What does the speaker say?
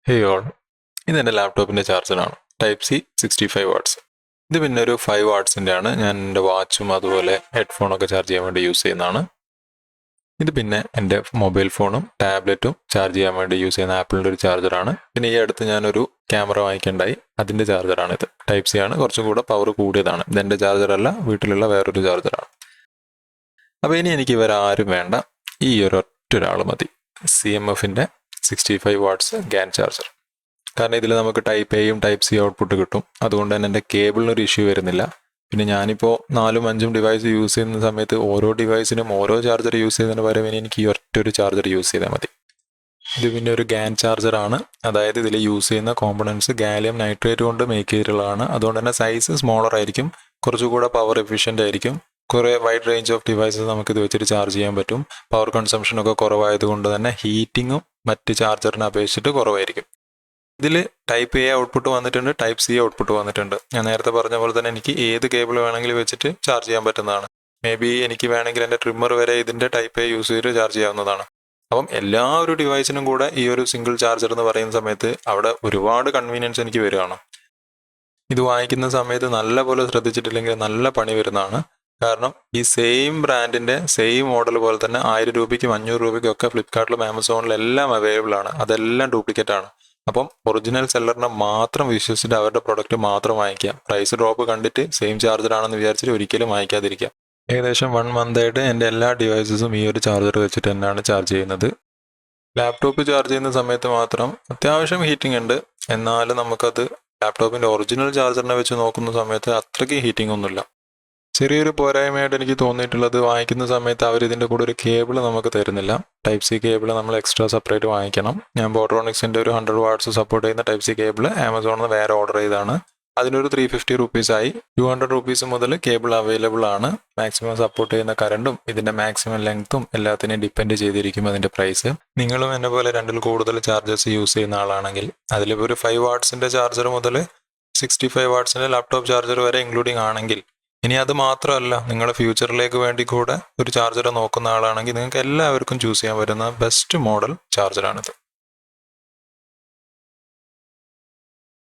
ഹേ all, ഇതെൻ്റെ ലാപ്ടോപ്പിൻ്റെ ചാർജറാണ്. Type C 65 watts. ഇത് പിന്നെ ഒരു 5 വാട്ട്സിൻ്റെ ആണ്. ഞാൻ എൻ്റെ വാച്ചും അതുപോലെ ഹെഡ്ഫോണൊക്കെ ചാർജ് ചെയ്യാൻ വേണ്ടി യൂസ് ചെയ്യുന്നതാണ്. ഇത് പിന്നെ എൻ്റെ മൊബൈൽ ഫോണും ടാബ്ലറ്റും ചാർജ് ചെയ്യാൻ വേണ്ടി യൂസ് ചെയ്യുന്ന ആപ്പിളിൻ്റെ ഒരു ചാർജറാണ്. പിന്നെ ഈ അടുത്ത് ഞാനൊരു ക്യാമറ വാങ്ങിക്കേണ്ടായി, അതിൻ്റെ ചാർജറാണിത്. ടൈപ്പ് സി ആണ്, കുറച്ചും കൂടെ പവർ കൂടിയതാണ്. ഇതെൻ്റെ ചാർജറല്ല, വീട്ടിലുള്ള വേറൊരു ചാർജറാണ്. അപ്പോൾ ഇനി എനിക്ക് ഇവരാരും വേണ്ട, ഈ ഒരൊറ്റ ഒരാൾ മതി. CMFൻ്റെ 65 വാട്ട്സ് GAN ചാർജർ. കാരണം ഇതിൽ നമുക്ക് ടൈപ്പ് എയും ടൈപ്പ് സി ഔട്ട്പുട്ട് കിട്ടും. അതുകൊണ്ട് തന്നെ എൻ്റെ കേബിളിനൊരു ഇഷ്യൂ വരുന്നില്ല. പിന്നെ ഞാനിപ്പോൾ 4-5 ഡിവൈസ് യൂസ് ചെയ്യുന്ന സമയത്ത് ഓരോ ഡിവൈസിനും ഓരോ ചാർജർ യൂസ് ചെയ്യുന്നതിന് പകരം എനിക്ക് ഈ ഒറ്റൊരു ചാർജർ യൂസ് ചെയ്താൽ മതി. ഇത് പിന്നെ ഒരു GAN ചാർജറാണ്. അതായത് ഇതിൽ യൂസ് ചെയ്യുന്ന കോമ്പണൻസ് ഗാലിയം നൈട്രേറ്റ് കൊണ്ട് മേക്ക് ചെയ്തിട്ടുള്ളതാണ്. അതുകൊണ്ട് തന്നെ സൈസ് സ്മോളർ ആയിരിക്കും, കുറച്ചുകൂടെ പവർ എഫിഷ്യൻ്റ് ആയിരിക്കും. കുറേ വൈഡ് റേഞ്ച് ഓഫ് ഡിവൈസസ് നമുക്കിത് വെച്ചിട്ട് ചാർജ് ചെയ്യാൻ പറ്റും. പവർ കൺസംഷനൊക്കെ കുറവായതുകൊണ്ട് തന്നെ ഹീറ്റിങ്ങും മറ്റ് ചാർജറിനെ അപേക്ഷിച്ചിട്ട് കുറവായിരിക്കും. ഇതിൽ ടൈപ്പ് എ ഔട്ട്പുട്ട് വന്നിട്ടുണ്ട്, ടൈപ്പ് സി ഔട്ട്പുട്ട് വന്നിട്ടുണ്ട്. ഞാൻ നേരത്തെ പറഞ്ഞ പോലെ തന്നെ എനിക്ക് ഏത് കേബിൾ വേണമെങ്കിലും വെച്ചിട്ട് ചാർജ് ചെയ്യാൻ പറ്റുന്നതാണ്. മേ ബി എനിക്ക് വേണമെങ്കിൽ എൻ്റെ ട്രിമ്മർ വരെ ഇതിൻ്റെ ടൈപ്പ് എ യൂസ് ചെയ്ത് ചാർജ് ചെയ്യാവുന്നതാണ്. അപ്പം എല്ലാ ഒരു ഡിവൈസിനും കൂടെ ഈ ഒരു സിംഗിൾ ചാർജർ എന്ന് പറയുന്ന സമയത്ത് അവിടെ ഒരുപാട് കൺവീനിയൻസ് എനിക്ക് വരികയാണ്. ഇത് വാങ്ങിക്കുന്ന സമയത്ത് നല്ല പോലെ ശ്രദ്ധിച്ചിട്ടില്ലെങ്കിൽ നല്ല പണി വരുന്നതാണ്. കാരണം ഈ സെയിം ബ്രാൻഡിൻ്റെ സെയിം മോഡൽ പോലെ തന്നെ 1000 രൂപയ്ക്കും 500 രൂപയ്ക്കും ഒക്കെ ഫ്ലിപ്കാർട്ടിലും ആമസോണിലും എല്ലാം അവൈലബിൾ ആണ്. അതെല്ലാം ഡ്യൂപ്ലിക്കേറ്റ് ആണ്. അപ്പം ഒറിജിനൽ സെല്ലറിനെ മാത്രം വിശ്വസിച്ചിട്ട് അവരുടെ പ്രൊഡക്റ്റ് മാത്രം വാങ്ങിക്കുക. പ്രൈസ് ഡ്രോപ്പ് കണ്ടിട്ട് സെയിം ചാർജറാണെന്ന് വിചാരിച്ചിട്ട് ഒരിക്കലും വാങ്ങിക്കാതിരിക്കുക. ഏകദേശം 1 മന്തായിട്ട് എൻ്റെ എല്ലാ ഡിവൈസസും ഈ ഒരു ചാർജർ വെച്ചിട്ട് തന്നെയാണ് ചാർജ് ചെയ്യുന്നത്. ലാപ്ടോപ്പ് ചാർജ് ചെയ്യുന്ന സമയത്ത് മാത്രം അത്യാവശ്യം ഹീറ്റിംഗ് ഉണ്ട്. എന്നാലും നമുക്കത് ലാപ്ടോപ്പിൻ്റെ ഒറിജിനൽ ചാർജറിനെ വെച്ച് നോക്കുന്ന സമയത്ത് അത്രയ്ക്ക് ഹീറ്റിംഗ് ഒന്നുമില്ല. ചെറിയൊരു പോരായ്മയായിട്ട് എനിക്ക് തോന്നിയിട്ടുള്ളത്, വാങ്ങിക്കുന്ന സമയത്ത് അവർ ഇതിൻ്റെ കൂടെ ഒരു കേബിൾ നമുക്ക് തരുന്നില്ല. ടൈപ്പ് സി കേബിൾ നമ്മൾ എക്സ്ട്രാ സെപ്പറേറ്റ് വാങ്ങിക്കണം. ഞാൻ ബോട്രോണിക്സിൻ്റെ ഒരു 100 വാട്ട്സ് സപ്പോർട്ട് ചെയ്യുന്ന ടൈപ്പ് സി കേബിൾ ആമസോണിൽ നിന്ന് വേറെ ഓർഡർ ചെയ്താണ്. അതിനൊരു 350 റുപ്പീസായി. 200 റുപ്പീസ് മുതൽ കേബിൾ അവൈലബിൾ ആണ്. മാക്സിമം സപ്പോർട്ട് ചെയ്യുന്ന കറണ്ടും ഇതിൻ്റെ മാക്സിമം ലെങ്ത്തും എല്ലാത്തിനെയും ഡിപ്പെൻഡ് ചെയ്തിരിക്കും അതിൻ്റെ പ്രൈസ്. നിങ്ങളും എന്നെ പോലെ 2ൽ കൂടുതൽ ചാർജേഴ്സ് യൂസ് ചെയ്യുന്ന ആളാണെങ്കിൽ അതിലിപ്പോൾ ഒരു 5 വാട്ട്സിൻ്റെ ചാർജർ മുതൽ 65 വാട്ട്സിൻ്റെ ലാപ്ടോപ്പ് ചാർജർ വരെ ഇൻക്ലൂഡിങ് ആണെങ്കിൽ, ഇനി അത് മാത്രമല്ല നിങ്ങളുടെ ഫ്യൂച്ചറിലേക്ക് വേണ്ടി കൂടെ ഒരു ചാർജർ നോക്കുന്ന ആളാണെങ്കിൽ നിങ്ങൾക്ക് എല്ലാവർക്കും ചൂസ് ചെയ്യാൻ പറ്റുന്ന ബെസ്റ്റ് മോഡൽ ചാർജറാണിത്.